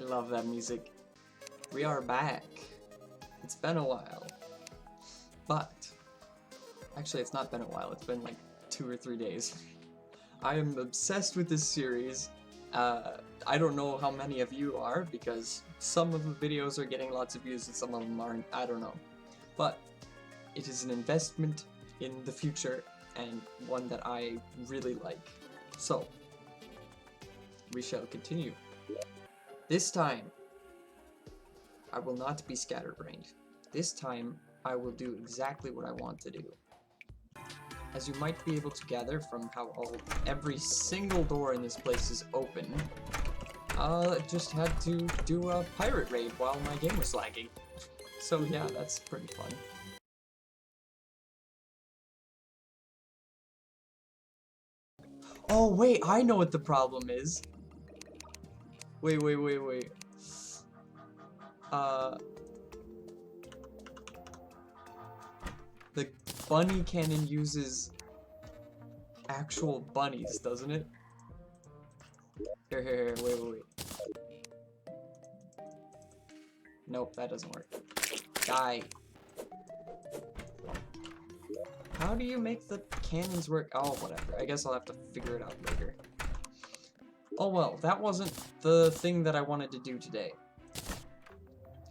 I love that music. We are back. It's been a while. But, actually it's not been a while, it's been like 2 or 3 days. I am obsessed with this series. I don't know how many of you are, because some of the videos are getting lots of views and some of them aren't, I don't know. But, it is an investment in the future, and one that I really like. So, we shall continue. This time, I will not be scatterbrained. This time, I will do exactly what I want to do. As you might be able to gather from how every single door in this place is open, I just had to do a pirate raid while my game was lagging. So yeah, that's pretty fun. Oh wait, I know what the problem is. Wait. The bunny cannon uses actual bunnies, doesn't it? Here, wait. Nope, that doesn't work. Die. How do you make the cannons work? Oh, whatever. I guess I'll have to figure it out later. Oh well, that wasn't the thing that I wanted to do today.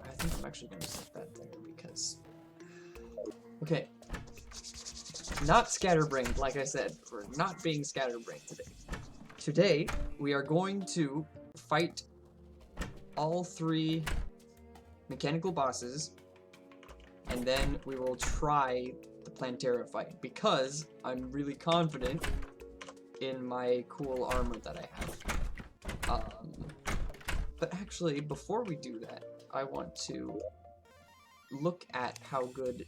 I think I'm actually going to set that there because... Okay. Not scatterbrained, like I said. We're not being scatterbrained today. Today, we are going to fight all 3 mechanical bosses, and then we will try the Plantera fight, because I'm really confident in my cool armor that I have. But actually, before we do that, I want to look at how good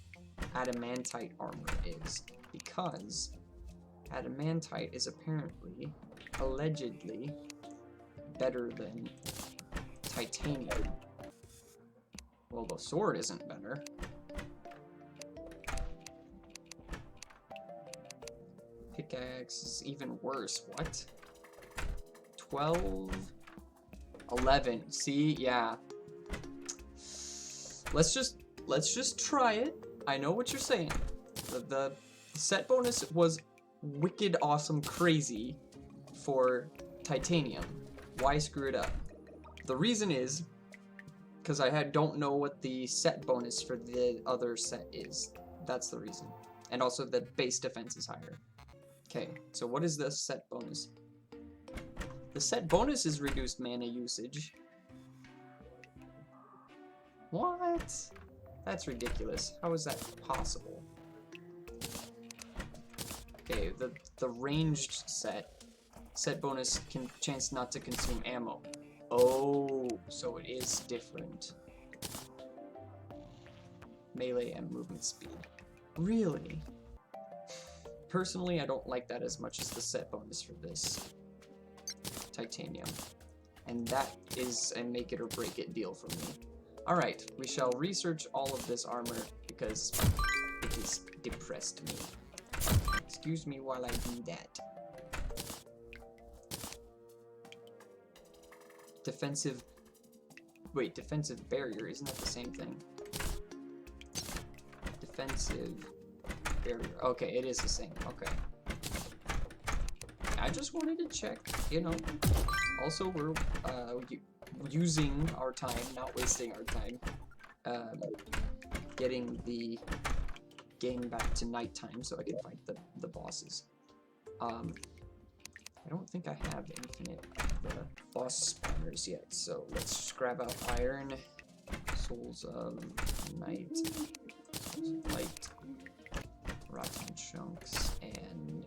adamantite armor is, because adamantite is apparently, allegedly, better than titanium. Well, the sword isn't better. Pickaxe is even worse. What? 12? 11. See? Yeah. Let's just try it. I know what you're saying. The set bonus was wicked awesome crazy for titanium. Why screw it up? The reason is because I don't know what the set bonus for the other set is. That's the reason. And also the base defense is higher. Okay, so what is the set bonus? The set bonus is reduced mana usage. What? That's ridiculous. How is that possible? Okay, the ranged set bonus can chance not to consume ammo. Oh, so it is different. Melee and movement speed. Really? Personally, I don't like that as much as the set bonus for this titanium. And that is a make it or break it deal for me. Alright, we shall research all of this armor because it has depressed me. Excuse me while I do that. Defensive... Wait, defensive barrier, isn't that the same thing? Defensive barrier. Okay, it is the same. Okay. I just wanted to check, you know. Also, we're using our time, not wasting our time, getting the game back to nighttime so I can fight the bosses. I don't think I have infinite of the boss spawners yet, so let's just grab out iron, souls of night, souls of light, rotten chunks, and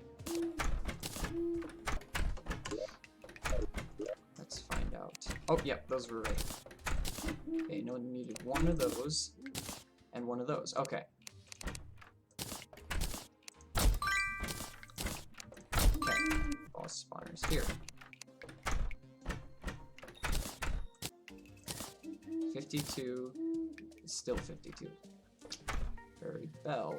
let's find out. Oh, yep, those were right. Okay, no, needed one of those and one of those. Okay. Okay, boss spawners here. 52 is still 52. Fairy Bell.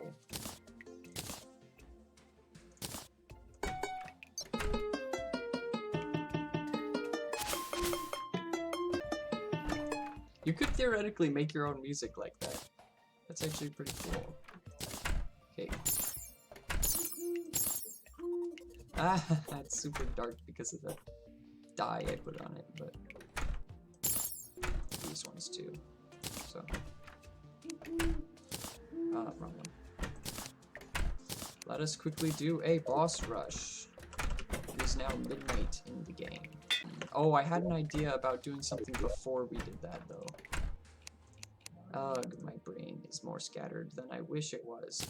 You could theoretically make your own music like that. That's actually pretty cool. Okay. Ah, it's super dark because of the dye I put on it, but these ones too. So, wrong one. Let us quickly do a boss rush. It is now midnight in the game. Oh, I had an idea about doing something before we did that, though. Ugh, my brain is more scattered than I wish it was.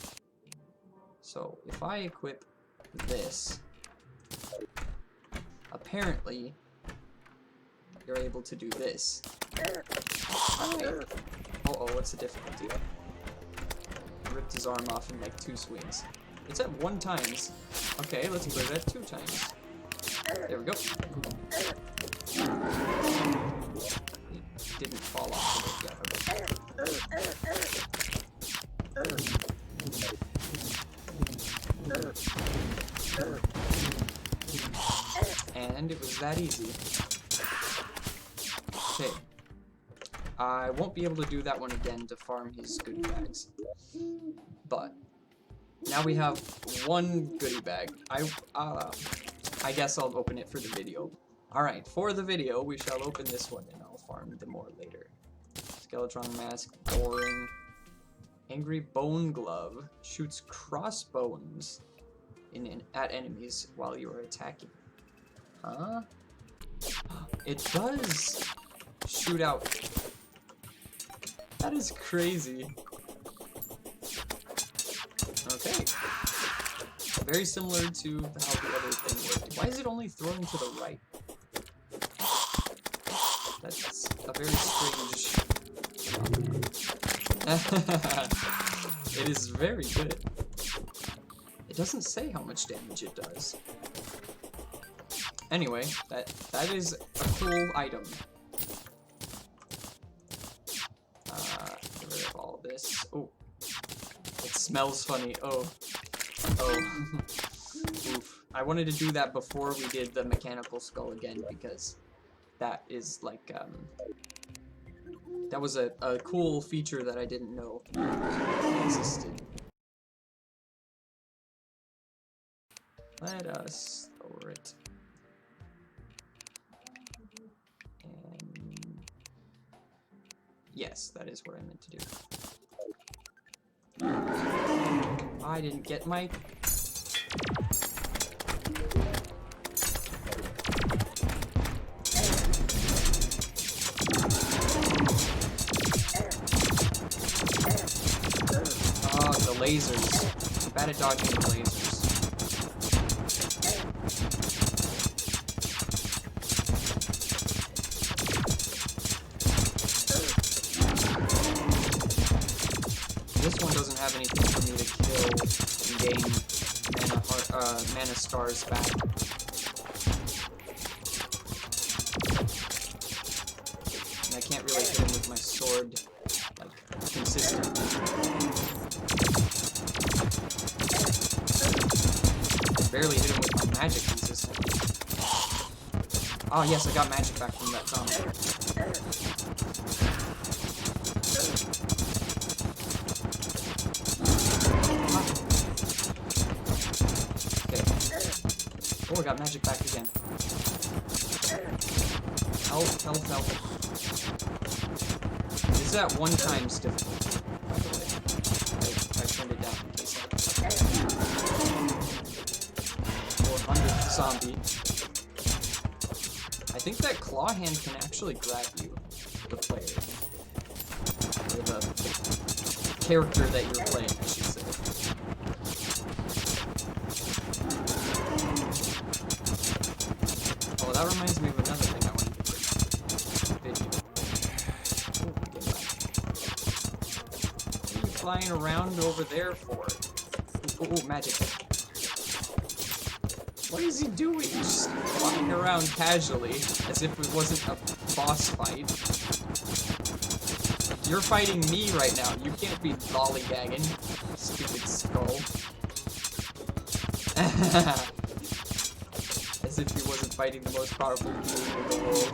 So, if I equip this, apparently, you're able to do this. Right. Uh-oh, what's the difficulty? I ripped his arm off in like 2 swings. It's at 1 times. Okay, let's put it at 2 times. There we go. He didn't fall off of it yet. And it was that easy. Okay. I won't be able to do that one again to farm his goodie bags. But now we have 1 goodie bag. I guess I'll open it for the video. Alright, for the video, we shall open this one and I'll farm them more later. Skeletron mask, boring. Angry bone glove shoots crossbones at enemies while you are attacking. Huh? It does shoot out. That is crazy. Okay. Very similar to how the other thing worked. Why is it only throwing to the right? That's a very strange... It is very good. It doesn't say how much damage it does. Anyway, that is a cool item. Get rid of all this. Oh. It smells funny. Oh. Oh. Oof. I wanted to do that before we did the mechanical skull again because that is like, that was a cool feature that I didn't know existed. Let us lower it. And yes, that is what I meant to do. I didn't get my... Oh, the lasers. I'm bad at dodging the lasers. This one doesn't have anything for me to kill and gain mana stars back. And I can't really hit him with my sword, like, consistently. I barely hit him with my magic consistently. Oh yes, I got magic back from that zombie. Oh, I got magic back again. Health, health, health. This is at 1 times difficulty, by the way. I turned it down in case I... 400th zombie. I think that claw hand can actually grab you, the player. Or the character that you're playing, I should say. Oh, that reminds me of another thing I wanted to do. Video. Oh, get back. What are you flying around over there for? Oh, magic. What is he doing? Just flying around casually, as if it wasn't a boss fight. You're fighting me right now. You can't be lollygagging, stupid skull. As if he wasn't fighting the most powerful being in the world.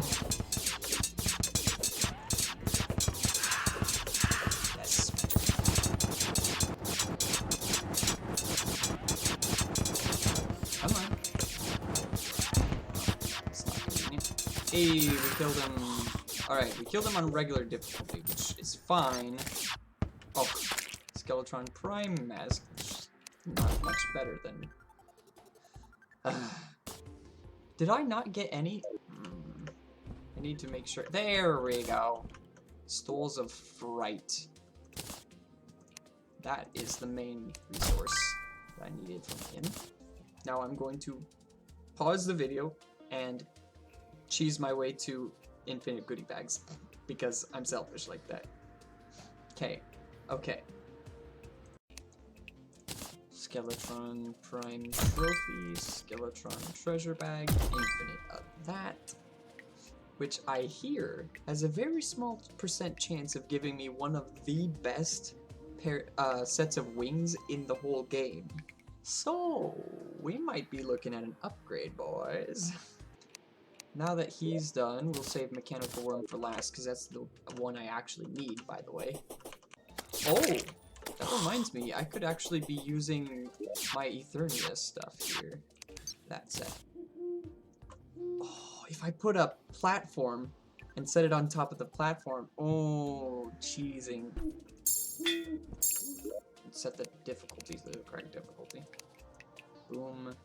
Hey, we killed him. Alright, we killed him on regular difficulty, which is fine. Oh, Skeletron Prime Mask, which is not much better than... Did I not get any? I need to make sure. There we go. Stoles of Fright. That is the main resource that I needed from him. Now I'm going to pause the video and cheese my way to infinite goodie bags because I'm selfish like that. Okay. Okay. Skeletron Prime Trophy, Skeletron Treasure Bag, infinite of that, which I hear has a very small % chance of giving me one of the best sets of wings in the whole game. So, we might be looking at an upgrade, boys. Now that he's done, we'll save Mechanical Worm for last, because that's the one I actually need, by the way. Oh! That reminds me, I could actually be using my Eternia stuff here. That set. Oh, if I put a platform and set it on top of the platform. Oh, cheesing. Set the difficulty to the correct difficulty. Boom.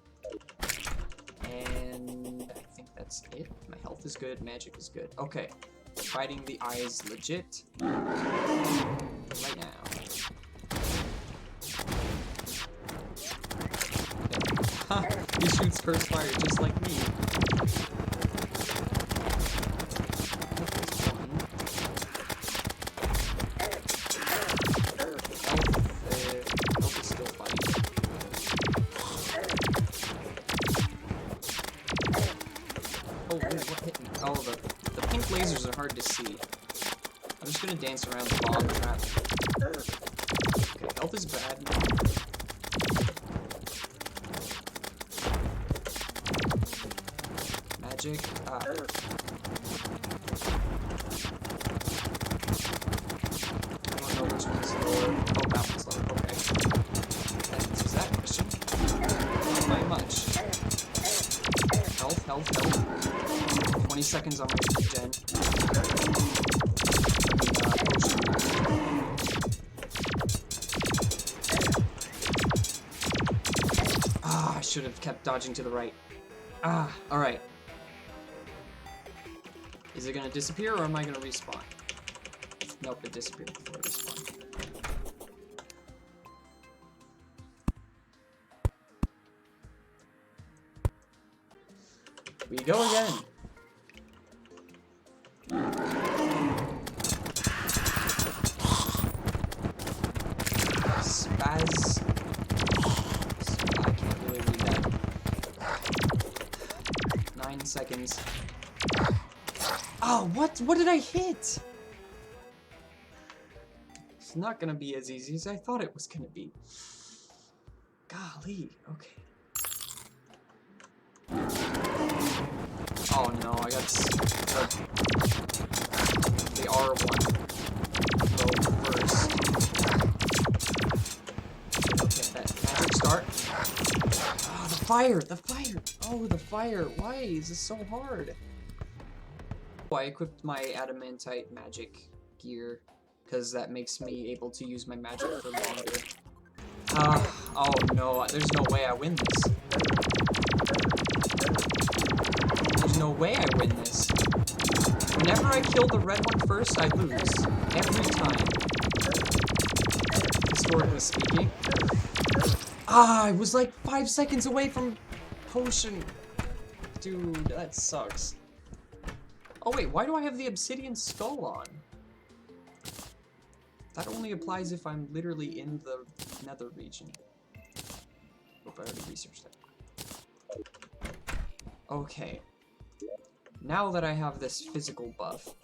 And I think that's it. My health is good, magic is good. Okay. Fighting the eyes legit. Right now. Ha! He shoots first fire just like me. Health is still fighting. Oh, wait, what hit me? Oh, the pink lasers are hard to see. I'm just gonna dance around the bomb trap. Okay, health is bad. Magic. I don't know which one's lower. Oh, that one's lower. Okay. That answers that question. Not by much. Health, health, health. 20 seconds on my regen. Potion. Ah, I should have kept dodging to the right. Ah, alright. Is it gonna disappear or am I gonna respawn? Nope, it disappeared before I respawned. We go again! Spaz. I can't really read that. 9 seconds. Oh, what? What did I hit? It's not gonna be as easy as I thought it was gonna be. Golly, okay. Oh no, I got the R1 go first. Okay, that magic start. Oh, the fire! The fire! Oh, the fire! Why is this so hard? I equipped my adamantite magic gear because that makes me able to use my magic for longer. Oh no, there's no way I win this. There's no way I win this. Whenever I kill the red one first, I lose. Every time. Historically speaking. I was like 5 seconds away from potion. Dude, that sucks. Oh wait, why do I have the obsidian skull on? That only applies if I'm literally in the nether region. Hope I already researched that. Okay. Now that I have this physical buff,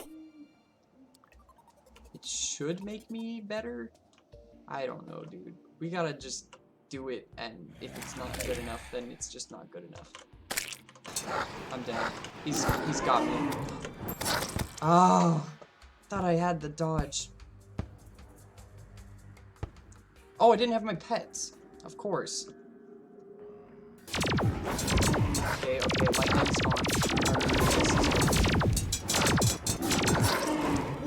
it should make me better? I don't know, dude. We gotta just do it, and if it's not good enough, then it's just not good enough. I'm dead. He's got me. Oh, thought I had the dodge. Oh, I didn't have my pets. Of course. Okay, lightning's on.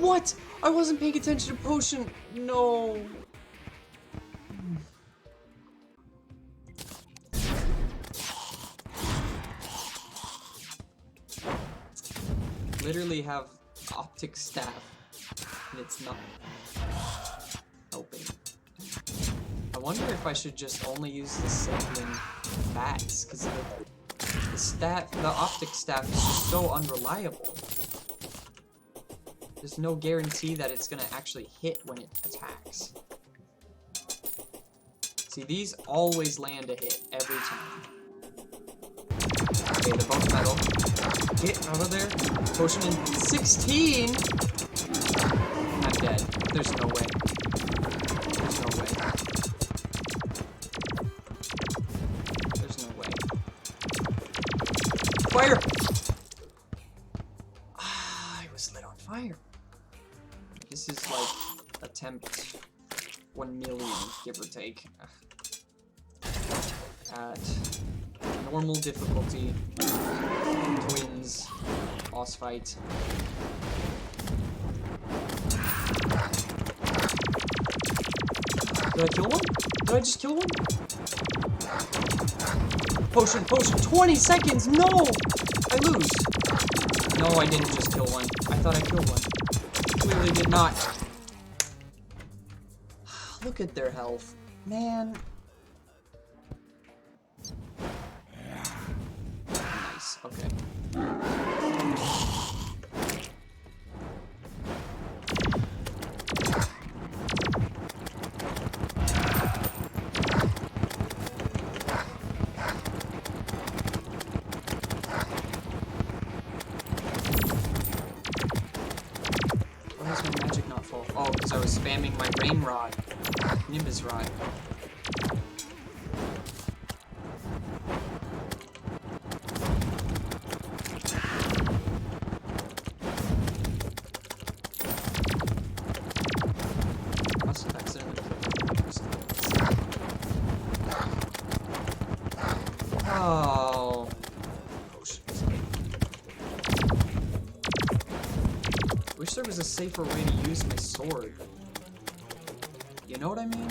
What? I wasn't paying attention to potion. No. Literally have optic staff, and it's not helping. I wonder if I should just only use the sapling bats, because the optic staff is just so unreliable. There's no guarantee that it's gonna actually hit when it attacks. See, these always land a hit every time. Okay, they're both metal. Get out of there. Potion in 16! I'm dead. There's no way. There's no way. There's no way. Fire! Ah, I was lit on fire. This is like attempt 1 million, give or take. At normal difficulty, twins, boss fight. Did I kill one? Did I just kill one? Potion, potion, 20 seconds, no! I lose. No, I didn't just kill one. I thought I killed one. Clearly did not. Look at their health. Man. Nice, okay. Why is my magic not full? Oh, because I was spamming my rain rod. Nimbus rod. Must have accidentally killed him. Oh. Potions. Wish there was a safer way to use my sword. You know what I mean?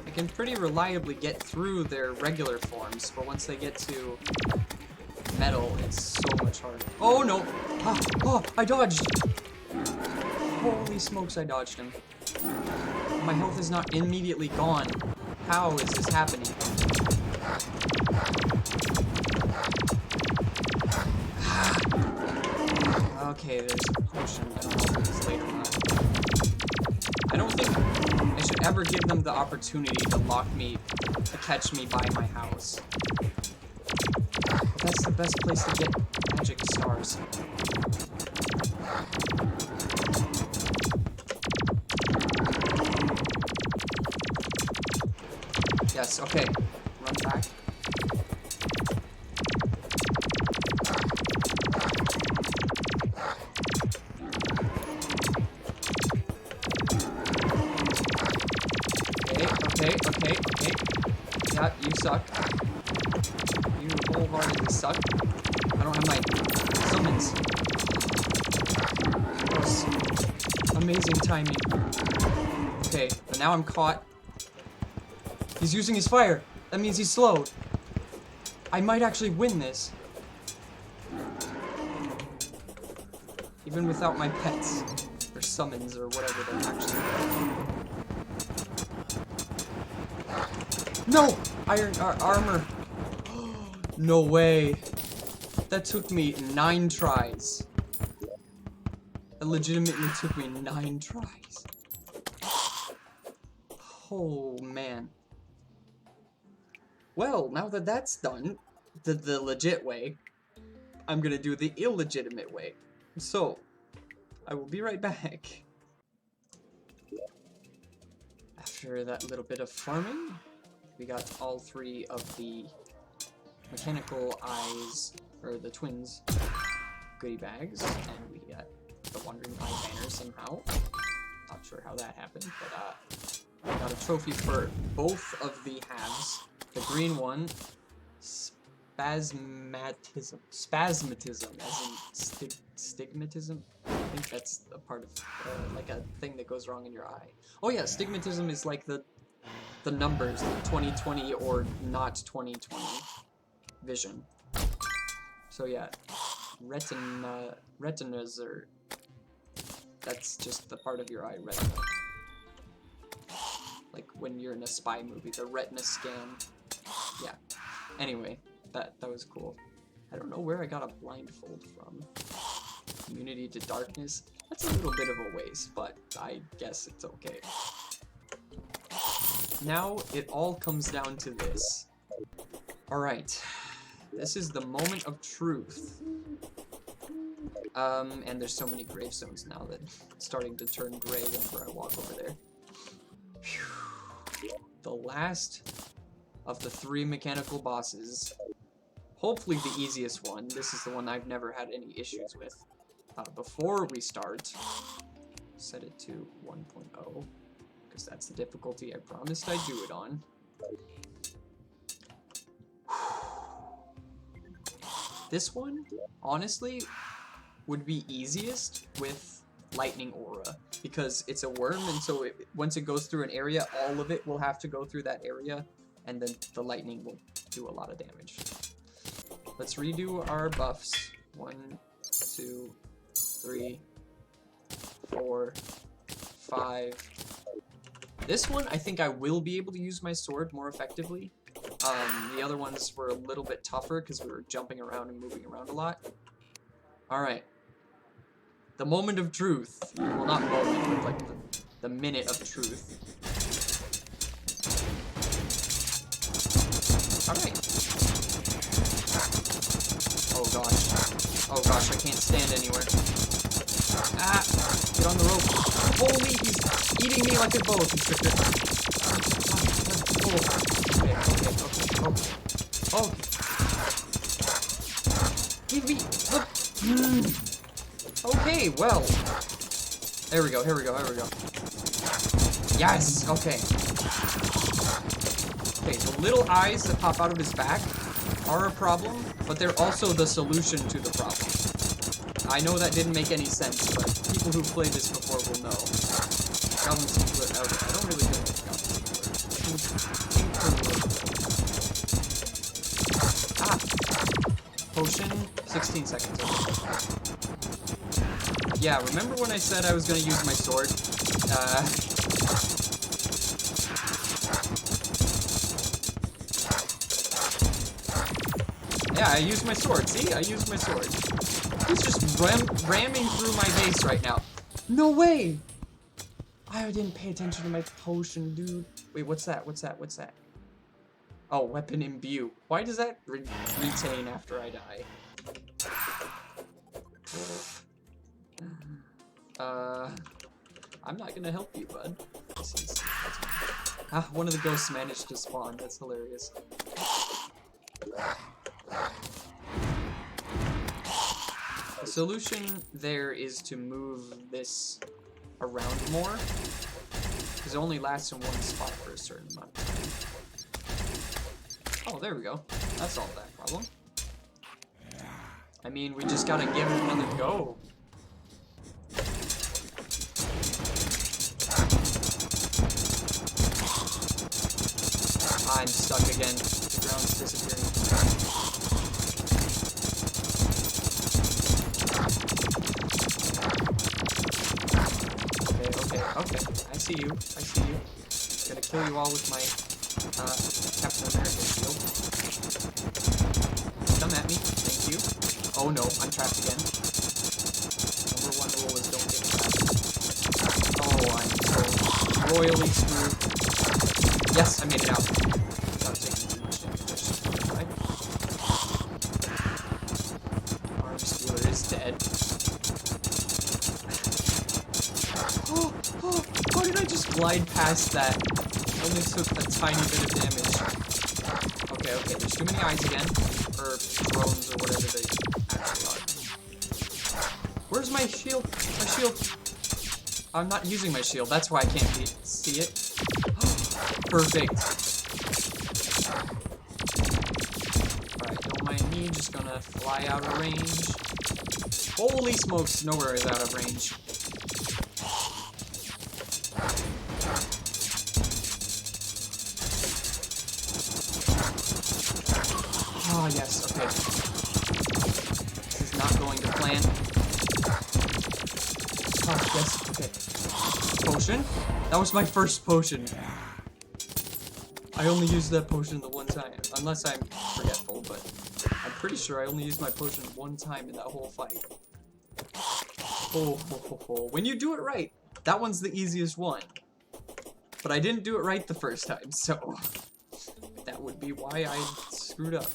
I can pretty reliably get through their regular forms, but once they get to metal, it's so much harder. Oh no! Ah, oh, I dodged! Holy smokes, I dodged him. My health is not immediately gone. How is this happening? Okay, there's a potion. I don't know if it's later or not. I don't think I should ever give them the opportunity to lock me, to catch me by my house. That's the best place to get magic stars. Yes, okay. Run back. Okay. Yeah, you suck. You wholeheartedly suck. I don't have my summons. That was amazing timing. Okay, but now I'm caught. He's using his fire. That means he's slowed. I might actually win this. Even without my pets. Or summons, or whatever they're actually called. No! Iron armor. No way. That took me 9 tries. It legitimately took me 9 tries. Oh, man. Well, now that that's done, the legit way, I'm gonna do the illegitimate way. So, I will be right back. After that little bit of farming, we got all 3 of the mechanical eyes, or the twins, goodie bags, and we got the Wandering Eye banner somehow. Not sure how that happened, but we got a trophy for both of the halves. The green one, spasmatism, as in stigmatism. I think that's a part of like a thing that goes wrong in your eye. Oh yeah, stigmatism is like the numbers, the 20/20 or not 20/20 vision. So yeah, retinas are, that's just the part of your eye, retina. Like when you're in a spy movie, the retina scan. Yeah. Anyway, that was cool. I don't know where I got a blindfold from. Immunity to darkness. That's a little bit of a waste, but I guess it's okay. Now it all comes down to this. Alright. This is the moment of truth. And there's so many gravestones now that it's starting to turn gray whenever I walk over there. Whew. The last of the 3 mechanical bosses. Hopefully the easiest one. This is the one I've never had any issues with. Before we start, set it to 1.0, because that's the difficulty I promised I'd do it on. This one, honestly, would be easiest with Lightning Aura, because it's a worm, and so once it goes through an area, all of it will have to go through that area, and then the lightning will do a lot of damage. Let's redo our buffs. 1, 2, 3, 4, 5. This one, I think I will be able to use my sword more effectively. The other ones were a little bit tougher because we were jumping around and moving around a lot. Alright. The moment of truth. Well, not moment, but like the minute of truth. Alright. Oh gosh. Oh gosh, I can't stand anywhere. Ah! Get on the rope. Holy, he's eating me like a boa constrictor. Okay. Oh. Give me the... Okay, well. Here we go. Yes, okay. Okay, the little eyes that pop out of his back are a problem, but they're also the solution to the problem. I know that didn't make any sense, but people who've played this before will know. Goblin Tinkler out. I don't really know Goblin Tinkler. Ah! Potion, 16 seconds. Yeah, remember when I said I was going to use my sword? Yeah, I used my sword. See? I used my sword. He's just ramming through my base right now. No way! I didn't pay attention to my potion, dude. Wait, what's that? Oh, weapon imbue. Why does that retain after I die? I'm not gonna help you, bud. One of the ghosts managed to spawn. That's hilarious. The solution there is to move this around more, because it only lasts in one spot for a certain amount of time. Oh, there we go. That solved that problem. I mean, we just gotta give it another go. I'm stuck again. The ground's disappearing. Okay. I see you. Gonna kill you all with my Captain America shield. Come at me. Thank you. Oh no, I'm trapped again. Number 1 rule is don't get trapped. Oh, I'm so royally screwed. Yes, I made it out. Without taking too much damage. Arm Stealer is dead. How did I just glide past that? Only took a tiny bit of damage. Okay, there's too many eyes again. Or drones or whatever they actually are. Where's my shield? My shield. I'm not using my shield. That's why I can't see it. Perfect. Alright, don't mind me. Just gonna fly out of range. Holy smokes, nowhere is out of range. Oh, yes, okay. This is not going to plan. Oh, yes, okay. Potion? That was my first potion. I only used that potion the one time. Unless I'm forgetful, but I'm pretty sure I only used my potion one time in that whole fight. Oh, ho, ho, ho. When you do it right, that one's the easiest one. But I didn't do it right the first time, so that would be why I screwed up.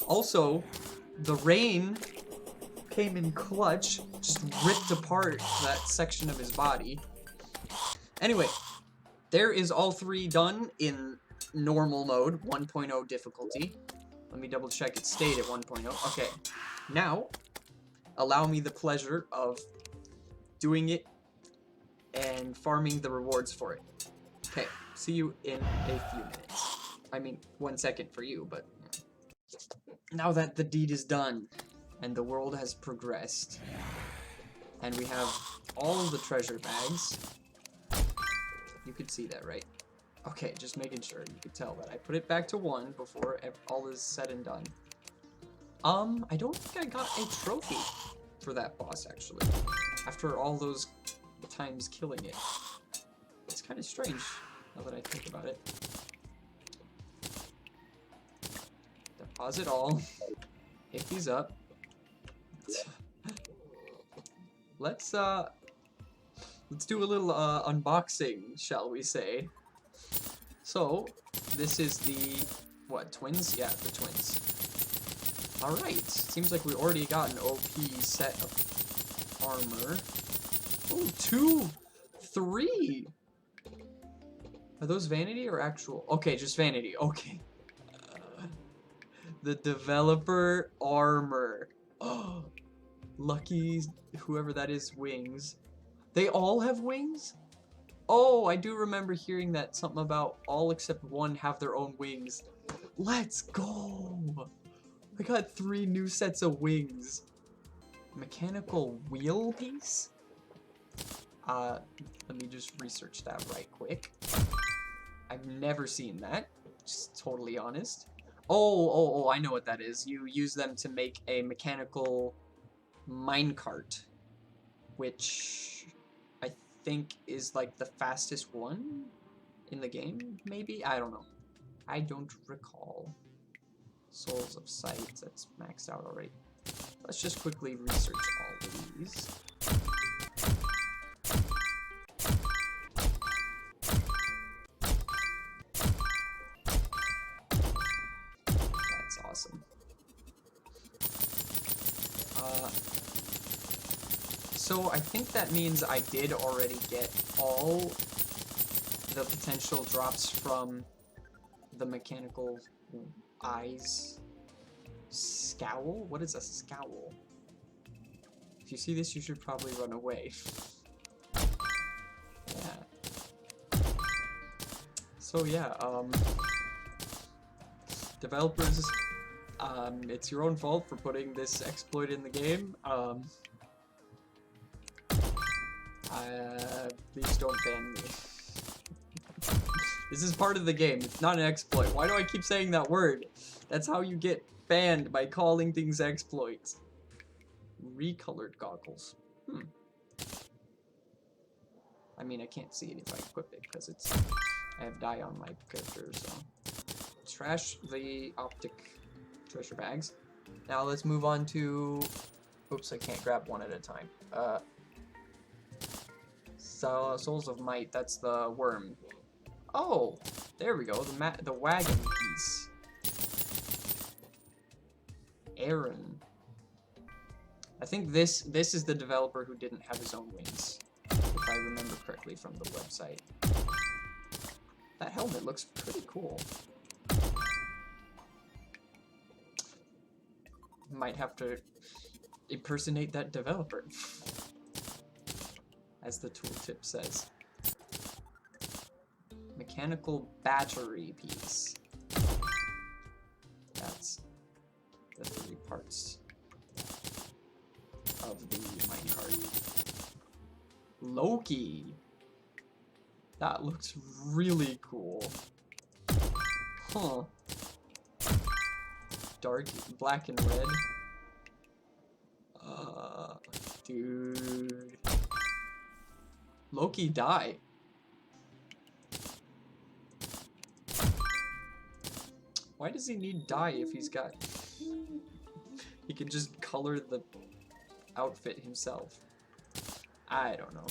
Also, the rain came in clutch, just ripped apart that section of his body. Anyway, there is all three done in normal mode, 1.0 difficulty. Let me double check it stayed at 1.0. Okay, now allow me the pleasure of doing it and farming the rewards for it. Okay, see you in a few minutes. I mean, 1 second for you, but now that the deed is done and the world has progressed and we have all of the treasure bags, you could see that, right? Okay, just making sure. You could tell that I put it back to 1 before all is said and done. I don't think I got a trophy for that boss, actually, after all those times killing it. It's kind of strange, now that I think about it. Deposit all. Pick these up. Let's do a little unboxing, shall we say. So, this is the, what, twins? Yeah, the twins. Alright, seems like we already got an OP set of armor. Oh, 2, 3! Are those vanity or actual? Okay, just vanity, okay. The developer armor. Oh, lucky whoever that is, wings. They all have wings? Oh, I do remember hearing that, something about all except one have their own wings. Let's go! I got 3 new sets of wings. Mechanical wheel piece? Let me just research that right quick. I've never seen that, just totally honest. Oh, I know what that is. You use them to make a mechanical minecart, which I think is like the fastest one in the game, maybe? I don't know. I don't recall. Souls of Sight, that's maxed out already. Let's just quickly research all of these. That's awesome. So I think that means I did already get all the potential drops from the mechanical eyes. Scowl? What is a scowl? If you see this, you should probably run away. Yeah. So yeah, developers, it's your own fault for putting this exploit in the game. Please don't ban me. This is part of the game. It's not an exploit. Why do I keep saying that word? That's how you get banned, by calling things exploits. Recolored goggles. I mean, I can't see it if I equip it because it's, I have dye on my character, so. Trash the optic treasure bags. Now let's move on to, oops, I can't grab one at a time. So, Souls of Might, that's the worm. Oh, there we go, the wagon piece. Aaron. I think this is the developer who didn't have his own wings, if I remember correctly from the website. That helmet looks pretty cool. Might have to impersonate that developer. as the tooltip says. Mechanical battery piece. That's the 3 parts of the minecart. Loki! That looks really cool. Huh. Dark, black and red. Dude. Loki die. Why does he need dye if he's got... He can just color the outfit himself. I don't know.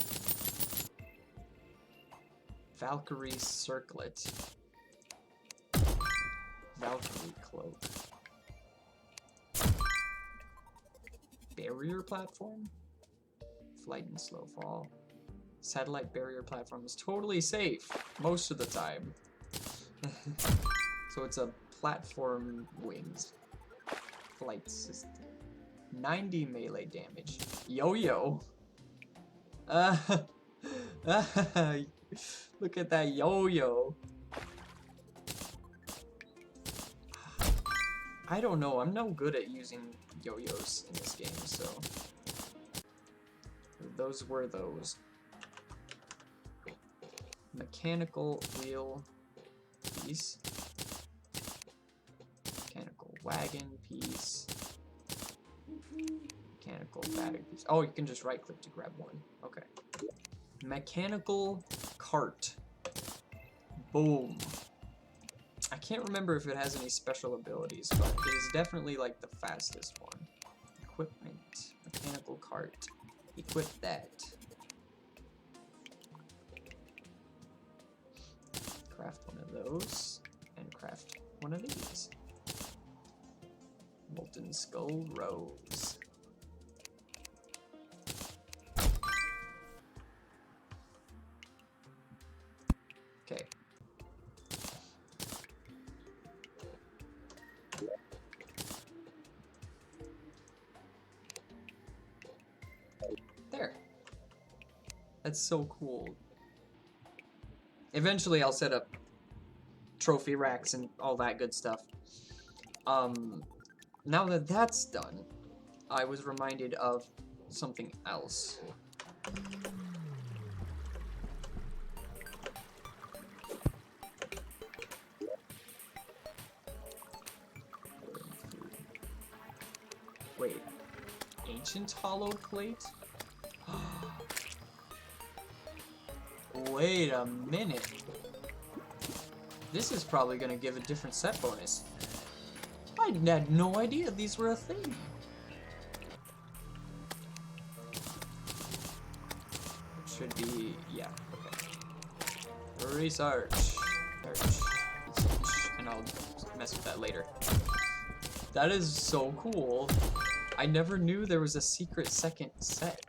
Valkyrie circlet. Valkyrie cloak. Barrier platform? Flight and slow fall. Satellite barrier platform is totally safe most of the time. So it's a platform wings. Flight system. 90 melee damage. Yo-yo. Look at that yo-yo. I don't know, I'm no good at using yo-yos in this game, so... Those were those. Mechanical wheel piece. Mechanical wagon piece. Mechanical battery piece. Oh, you can just right click to grab one. Okay. Mechanical cart. Boom. I can't remember if it has any special abilities, but it is definitely like the fastest one. Equipment. Mechanical cart. Equip that. Craft one of those. And craft one of these. Molten Skull Rose. Okay. There. That's so cool. Eventually I'll set up trophy racks and all that good stuff. Now that that's done, I was reminded of something else. Wait, ancient hollow plate? Wait a minute. This is probably gonna give a different set bonus. I had no idea these were a thing. It should be, yeah, okay. Research. Research. And I'll mess with that later. That is so cool. I never knew there was a secret second set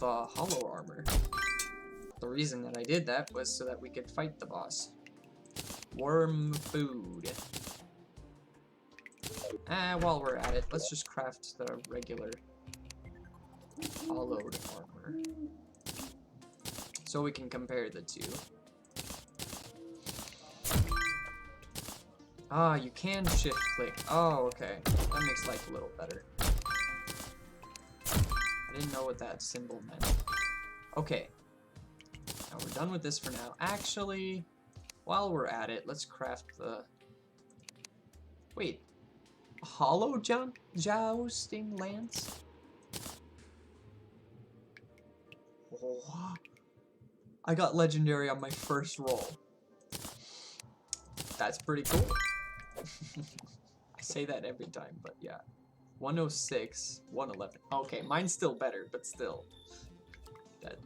of hollow armor. The reason that I did that was so that we could fight the boss. Worm food. While we're at it, let's just craft the regular hollowed armor. So we can compare the two. Ah, you can shift click. Oh, okay. That makes life a little better. I didn't know what that symbol meant. Okay. Now we're done with this for now. Actually, while we're at it, let's craft the... Wait. Hollow jousting lance? Oh, I got legendary on my first roll. That's pretty cool. I say that every time, but yeah. 106, 111. Okay, mine's still better, but still. That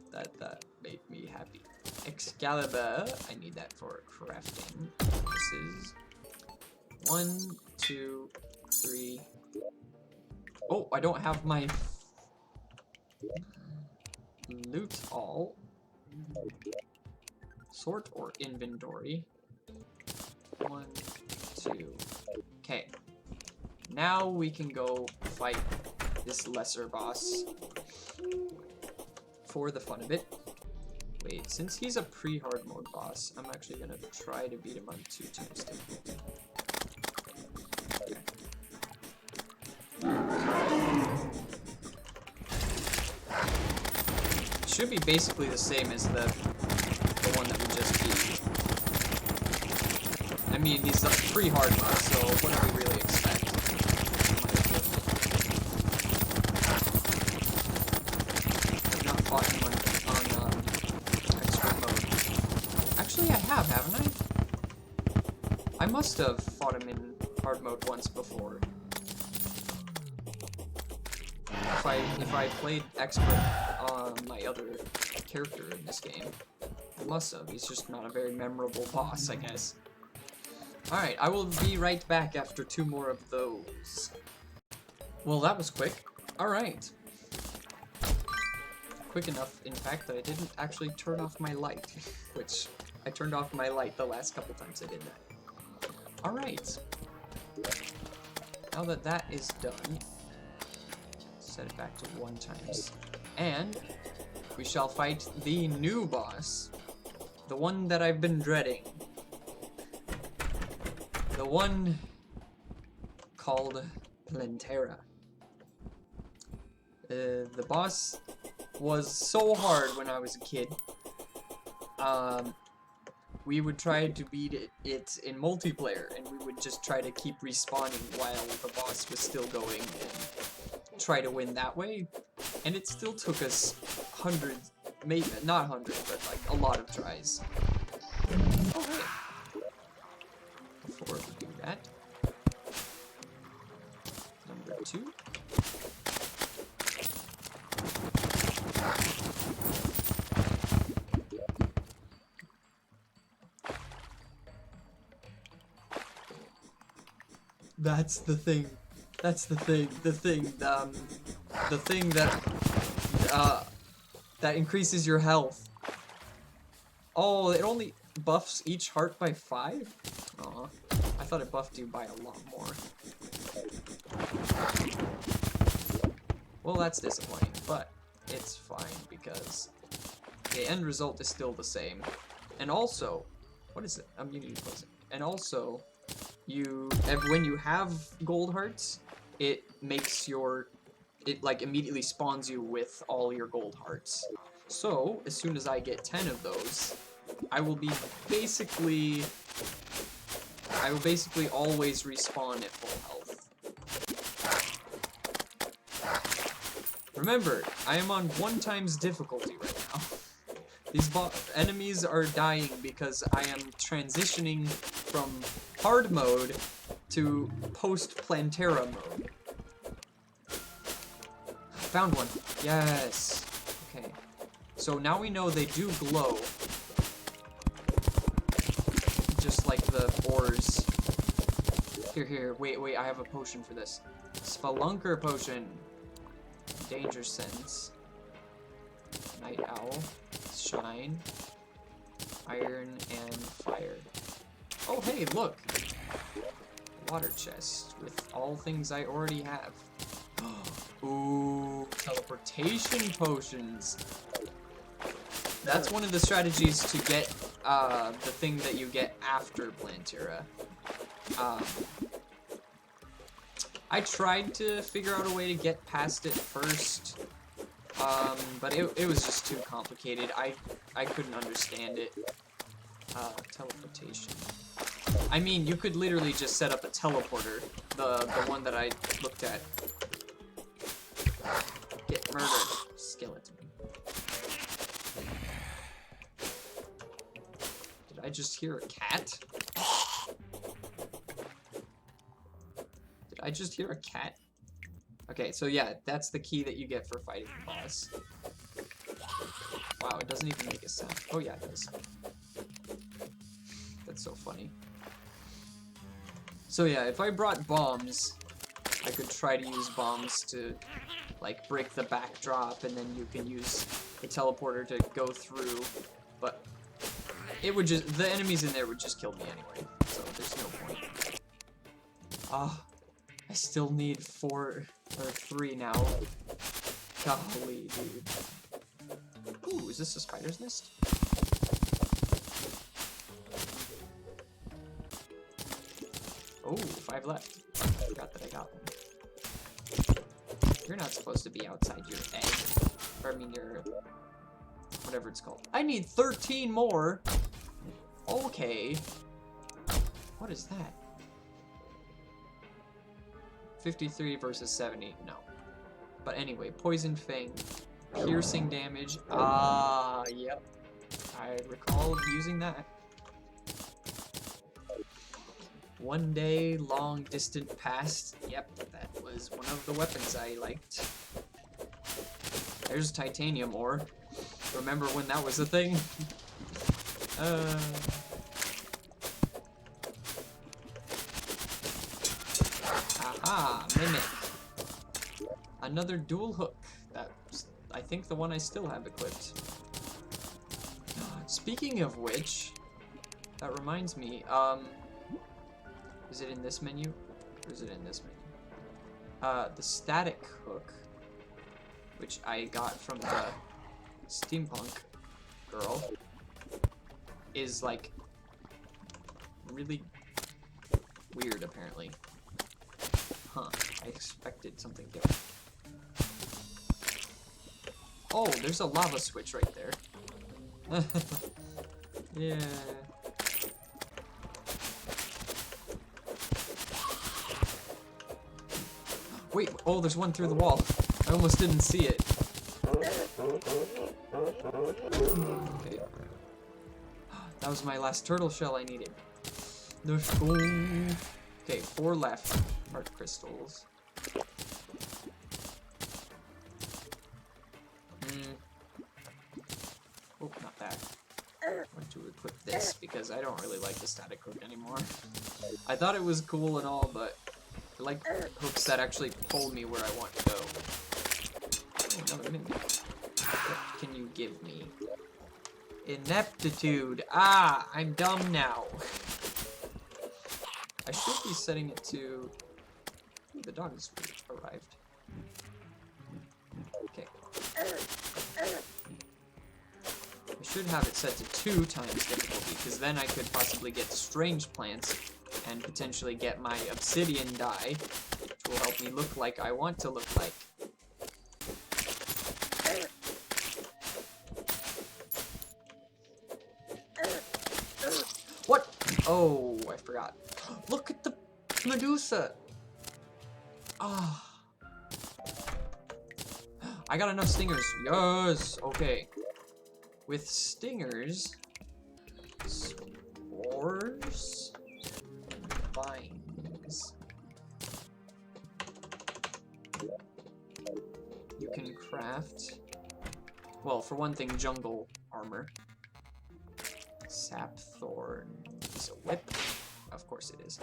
made me happy. Excalibur. I need that for crafting purposes. 1, 2, 3. Oh, I don't have my loot all. Sort or inventory. 1, 2. Okay. Now we can go fight this lesser boss for the fun of it. Wait, since he's a pre-hard mode boss, I'm actually gonna try to beat him on 2 times difficulty. Should be basically the same as the one that we just beat. I mean, he's a pre-hard mode, so what do we really expect? I've not fought him on expert mode. Actually, I have, haven't I? I must have fought him in hard mode once before. If I played expert on my other character in this game, I must have. He's just not a very memorable boss, I guess. Alright, I will be right back after 2 more of those. Well, that was quick. Alright. Quick enough, in fact, that I didn't actually turn off my light. Which, I turned off my light the last couple times I did that. Alright. Now that that is done, set it back to 1 times. And we shall fight the new boss. The one that I've been dreading. The one called Plantera. The boss was so hard when I was a kid. We would try to beat it in multiplayer, and we would just try to keep respawning while the boss was still going and try to win that way. And it still took us hundreds, maybe not hundreds, but like a lot of tries. Oh, hey. Before we do that, number 2. That's the thing. That's the thing. The thing that increases your health. Oh, it only buffs each heart by 5? Aw, I thought it buffed you by a lot more. Well, that's disappointing, but it's fine because the end result is still the same. And also, what is it? Immunity poison. And also, when you have gold hearts, it makes it like immediately spawns you with all your gold hearts. So, as soon as I get 10 of those, I will basically always respawn at full health. Remember, I am on 1 times difficulty right now. These enemies are dying because I am transitioning from hard mode to post-Plantera mode. Found one. Yes. Okay. So now we know they do glow. Just like the ores. Here. Wait, I have a potion for this. Spelunker potion. Danger sense. Night owl. Shine. Iron and fire. Oh, hey, look! Water chest with all things I already have. Ooh, teleportation potions. That's one of the strategies to get the thing that you get after Plantera. I tried to figure out a way to get past it first, but it was just too complicated. I couldn't understand it. Teleportation. I mean, you could literally just set up a teleporter, the one that I looked at. Get murdered, skeleton. Did I just hear a cat? Did I just hear a cat? Okay, so yeah, that's the key that you get for fighting the boss. Wow, it doesn't even make a sound. Oh yeah, it does. That's so funny. So yeah, if I brought bombs, I could try to use bombs to, like, break the backdrop, and then you can use the teleporter to go through, but it would just, the enemies in there would just kill me anyway, so there's no point. Ah, I still need 4 or 3 now. Golly, dude. is this a spider's nest? Oh, 5 left. I forgot that I got one. You're not supposed to be outside your egg. Or, I mean, your... whatever it's called. I need 13 more! Okay. What is that? 53 versus 70. No. But anyway, Poison Fang. Piercing damage. Ah, yep. I recall using that. One day, long distant past. Yep, that was one of the weapons I liked. There's titanium ore. Remember when that was a thing? Aha, Mimic. Another dual hook. That's, I think, the one I still have equipped. Speaking of which, that reminds me, is it in this menu? Or is it in this menu? The static hook, which I got from the steampunk girl, is, like, really weird, apparently. Huh, I expected something different. Oh, there's a lava switch right there. Yeah. Wait, oh, there's one through the wall. I almost didn't see it. Okay. That was my last turtle shell I needed. Let's go. Okay, 4 left. Heart crystals. Oh, not that. I'm going to equip this because I don't really like the static hook anymore. I thought it was cool and all, but I like hooks that actually pull me where I want to go. Oh, another mimic. What can you give me? Ineptitude. Ah, I'm dumb now. I should be setting it to... Ooh, the dog has arrived. Okay. I should have it set to 2 times difficulty, because then I could possibly get strange plants and potentially get my obsidian dye, which will help me look like I want to look like. What? Oh, I forgot. Look at the Medusa! Ah. I got enough stingers. Yes! Okay. With stingers, spores, and vines, you can craft, well, for one thing, jungle armor. Sap thorn is a whip. Of course it is.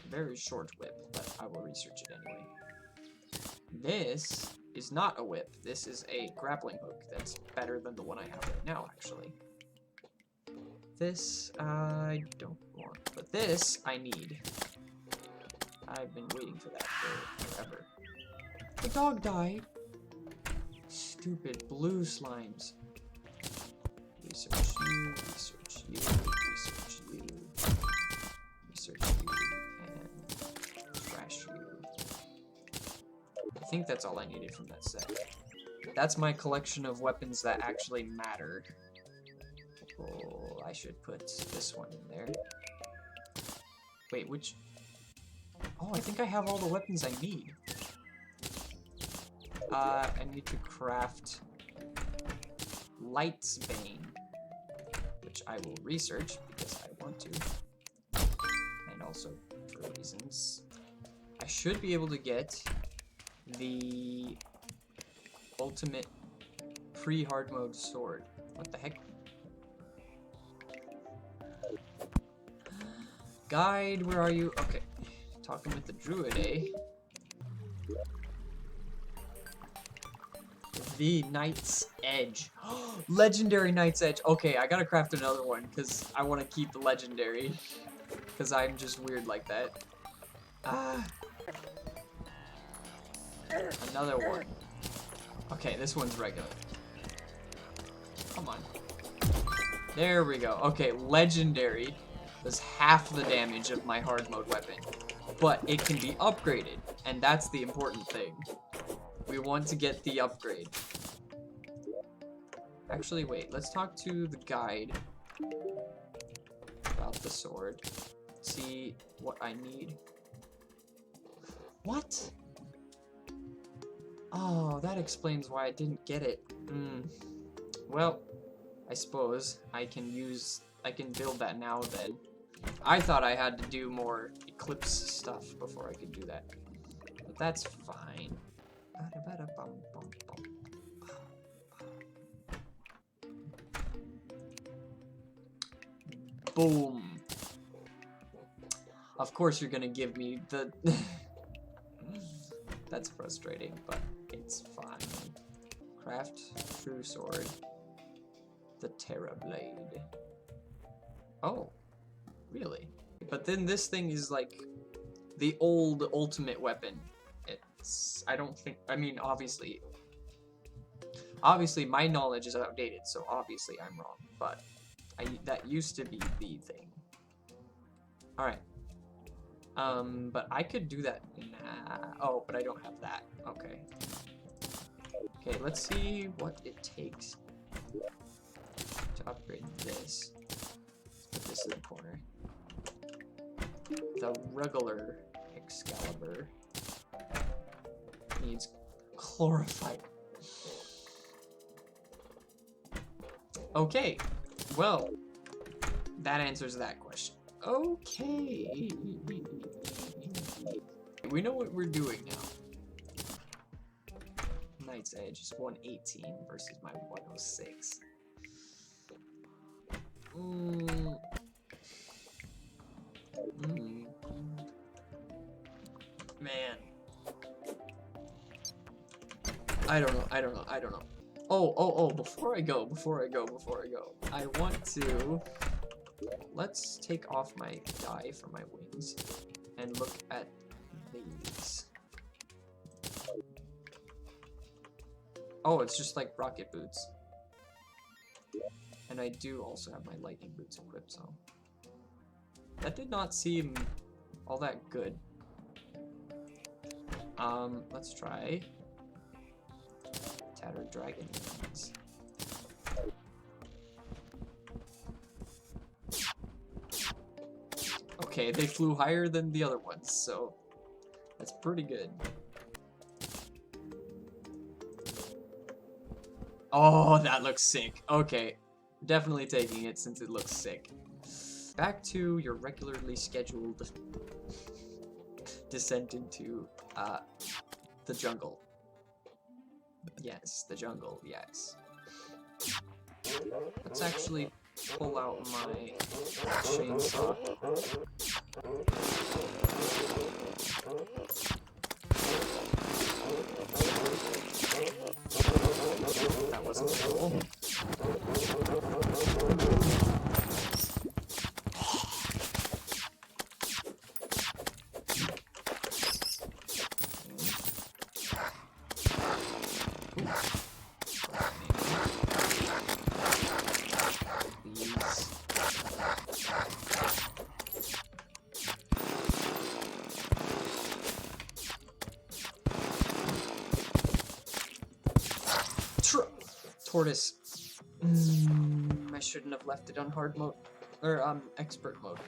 Very short whip, but I will research it anyway. This is not a whip. This is a grappling hook that's better than the one I have right now, actually. This I don't want, but this I need. I've been waiting for that for forever. The dog died. Stupid blue slimes. Research you, research you, research you, research you, and trash you. I think that's all I needed from that set. That's my collection of weapons that actually matter. Oh, I should put this one in there. Wait, which... Oh, I think I have all the weapons I need. I need to craft Light's Bane, which I will research because I want to. And also for reasons. I should be able to get the ultimate pre-hard mode sword. What the heck? Guide, where are you? Okay. Talking with the druid, eh? The Knight's Edge. Legendary Knight's Edge. Okay, I gotta craft another one because I want to keep the legendary. Because I'm just weird like that. Ah. Another one. Okay, this one's regular. Come on. There we go. Okay, legendary does half the damage of my hard mode weapon, but it can be upgraded, and that's the important thing. We want to get the upgrade. Actually, wait, let's talk to the guide about the sword. See what I need. What? Oh, that explains why I didn't get it. Well, I suppose I can build that now then. I thought I had to do more Eclipse stuff before I could do that. But that's fine. Boom. Of course you're gonna give me the... That's frustrating, but it's fine. Craft true sword. The Terra blade. Oh, really? But then this thing is like the old ultimate weapon. I don't think, I mean, obviously my knowledge is outdated, so obviously I'm wrong, but that used to be the thing. Alright. But I could do that. Oh, but I don't have that. Okay. Okay, let's see what it takes to upgrade this. Let's put this in the corner. The regular Excalibur needs chlorophyte. Okay, well, that answers that question. Okay. We know what we're doing now. Knight's Edge is 118 versus my 106. Man. I don't know. Oh, before I go, I want to... Let's take off my dye for my wings and look at these. Oh, it's just like rocket boots. And I do also have my lightning boots equipped, so... That did not seem all that good. Let's try... Tattered dragon wings. Okay, they flew higher than the other ones, so that's pretty good. Oh, that looks sick. Okay, definitely taking it since it looks sick. Back to your regularly scheduled descent into the jungle. Yes, the jungle, yes. Let's actually pull out my chainsaw. That wasn't cool. Tortoise. I shouldn't have left it on hard mode, or expert mode.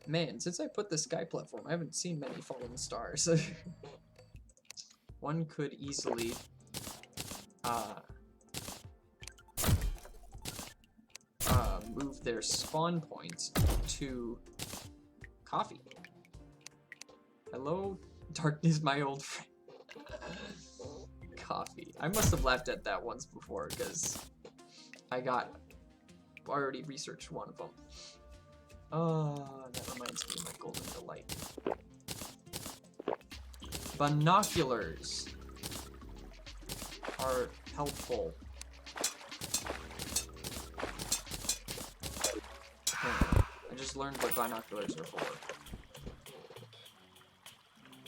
Man, since I put the sky platform, I haven't seen many falling stars. One could easily move their spawn points to coffee. Hello, darkness, my old friend. Coffee. I must have left at that once before because I already researched one of them. That reminds me of my golden delight. Binoculars are helpful. I just learned what binoculars are for.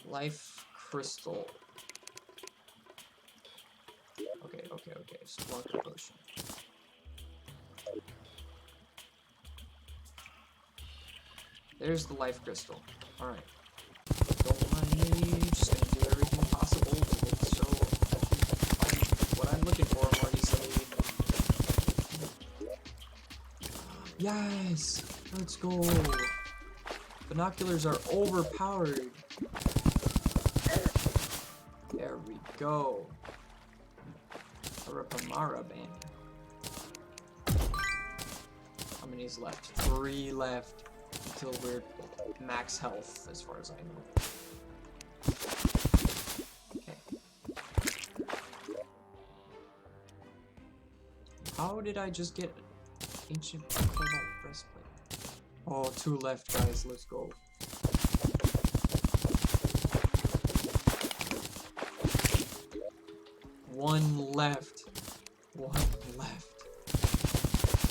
Life crystal. Okay, okay. Splunker potion. There's the life crystal. Alright. Don't mind me, just gonna do everything possible to make so I can find what I'm looking for more easily. Yes! Let's go! Binoculars are overpowered. There we go. Arapamara banner. How many is left? 3 left until we're max health, as far as I know. Okay. How did I just get ancient cobalt breastplate? Oh, 2 left, guys. Let's go. One left.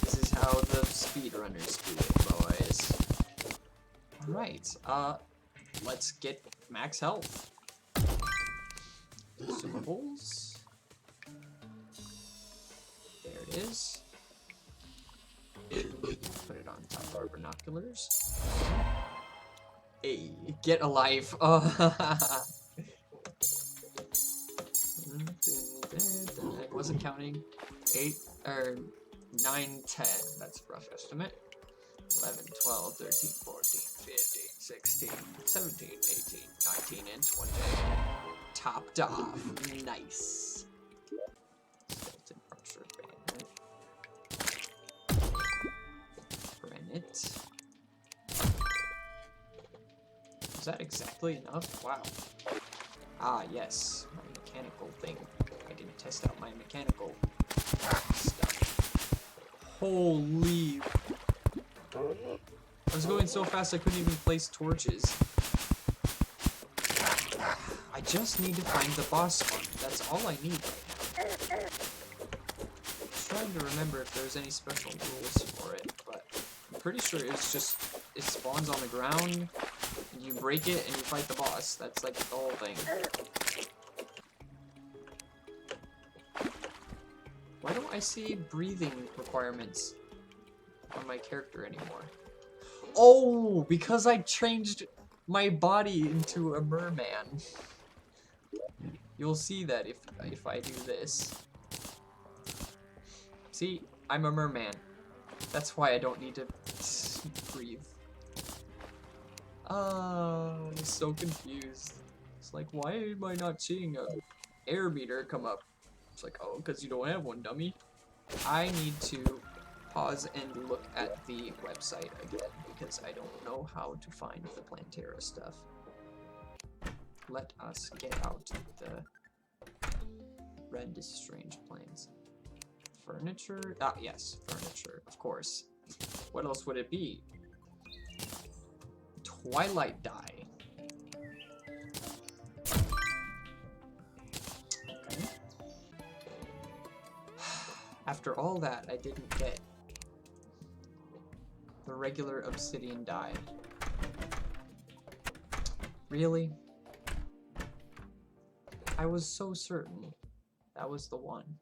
This is how the speedrunners do it, boys. Alright, let's get max health. Consumables. There it is. Put it on top of our binoculars. Hey, get alive. I wasn't counting. 8 or 9, 10. That's a rough estimate. 11, 12, 13, 14, 15, 16, 17, 18, 19, and 20. Topped off. Nice. Skeleton archer banner. Granite. Is that exactly enough? Wow. Ah, yes. My mechanical thing. I didn't test out my mechanical stuff. Holy. I was going so fast I couldn't even place torches. I just need to find the boss spot. That's all I need right now. I'm trying to remember if there's any special rules for it, but I'm pretty sure it's just, it spawns on the ground, and you break it and you fight the boss. That's like the whole thing. Why don't I see breathing requirements on my character anymore? Oh, because I changed my body into a merman. You'll see that if I do this. See, I'm a merman. That's why I don't need to breathe. I'm so confused. It's like, why am I not seeing a air meter come up? It's like, oh, because you don't have one, dummy. I need to pause and look at the website again because I don't know how to find the Plantera stuff. Let us get out the red strange plains. Furniture? Ah, yes, furniture, of course. What else would it be? Twilight dye. Okay. After all that, I didn't get the regular obsidian dye. Really? I was so certain that was the one.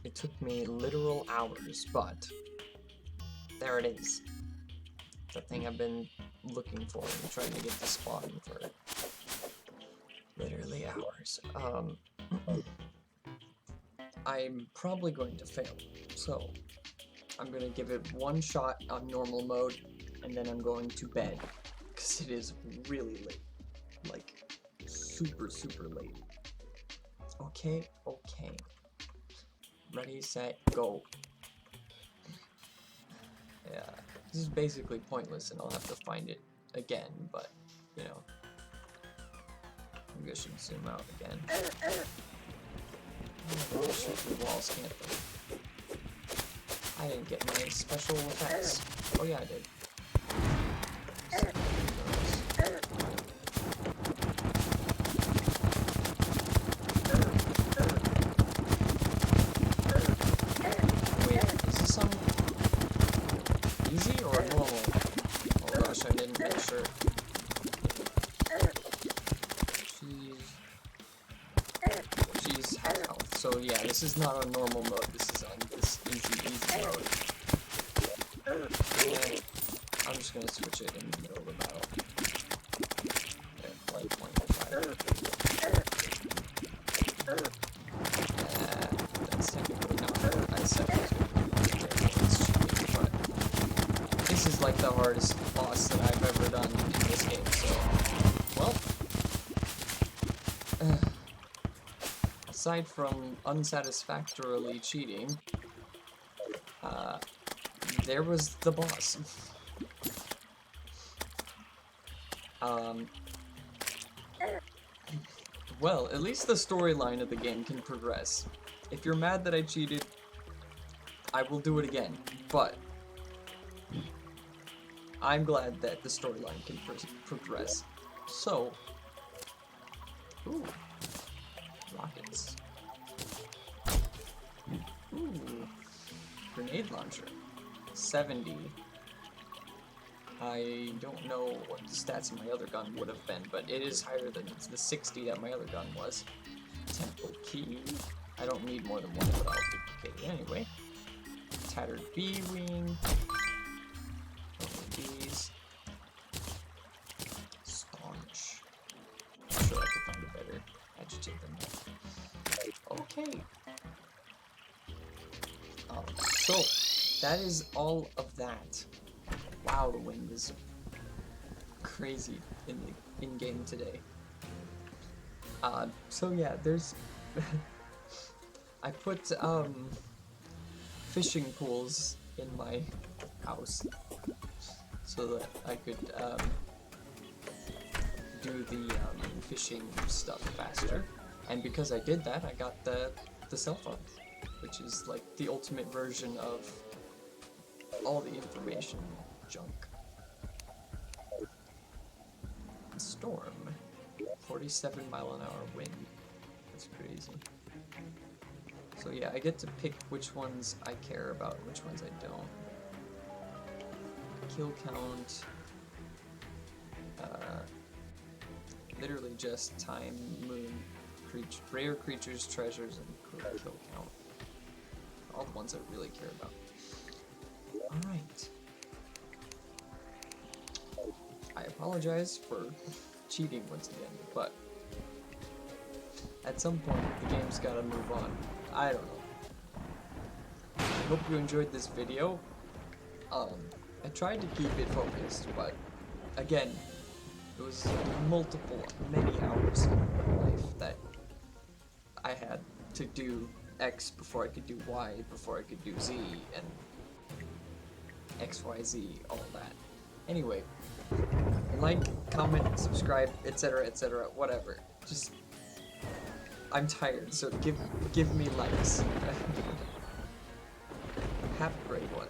It took me literal hours, but there it is. The thing I've been looking for and trying to get the spawn for literally hours. I'm probably going to fail, so I'm gonna give it one shot on normal mode, and then I'm going to bed, because it is really late. Like, super, super late. Okay. Ready, set, go. Yeah, this is basically pointless, and I'll have to find it again, but, you know. Maybe I should zoom out again. Oh, shoot through walls, can't they? I didn't get my special effects. Oh yeah, I did. Wait, is this on easy or normal? Oh gosh, I didn't make sure. She's half health. So yeah, this is not on normal mode. This is on this easy mode. And I'm just gonna switch it in the middle of the battle. There, like 0.05. That's technically not what I said it was gonna be. But this is like the hardest boss that I've ever done in this game, so well. Aside from unsatisfactorily cheating, there was the boss. Well, at least the storyline of the game can progress. If you're mad that I cheated, I will do it again, but I'm glad that the storyline can progress. So, ooh, rockets. Ooh, grenade launcher. 70. I don't know what the stats of my other gun would have been, but it is higher than the 60 that my other gun was. Temple key. I don't need more than one, but I'll duplicate it anyway. Tattered B-wing. These. Staunch. I'm sure I could find a better adjective than that. Okay. So, that is all of that. Wow, the wind is crazy in game today. So yeah, there's I put fishing pools in my house so that I could do the fishing stuff faster. And because I did that, I got the cell phone, which is like the ultimate version of all the information junk. Storm. 47-mile-an-hour wind. That's crazy. So yeah, I get to pick which ones I care about and which ones I don't. Kill count. Literally just time, moon, rare creatures, treasures, and kill count. All the ones I really care about. Alright. I apologize for cheating once again, but at some point the game's gotta move on. I don't know. I hope you enjoyed this video. I tried to keep it focused, but again, it was many hours of my life that I had to do X before I could do Y, before I could do Z, and XYZ, all that. Anyway, like, comment, subscribe, etc., whatever. Just, I'm tired, so give me likes. Have a great one.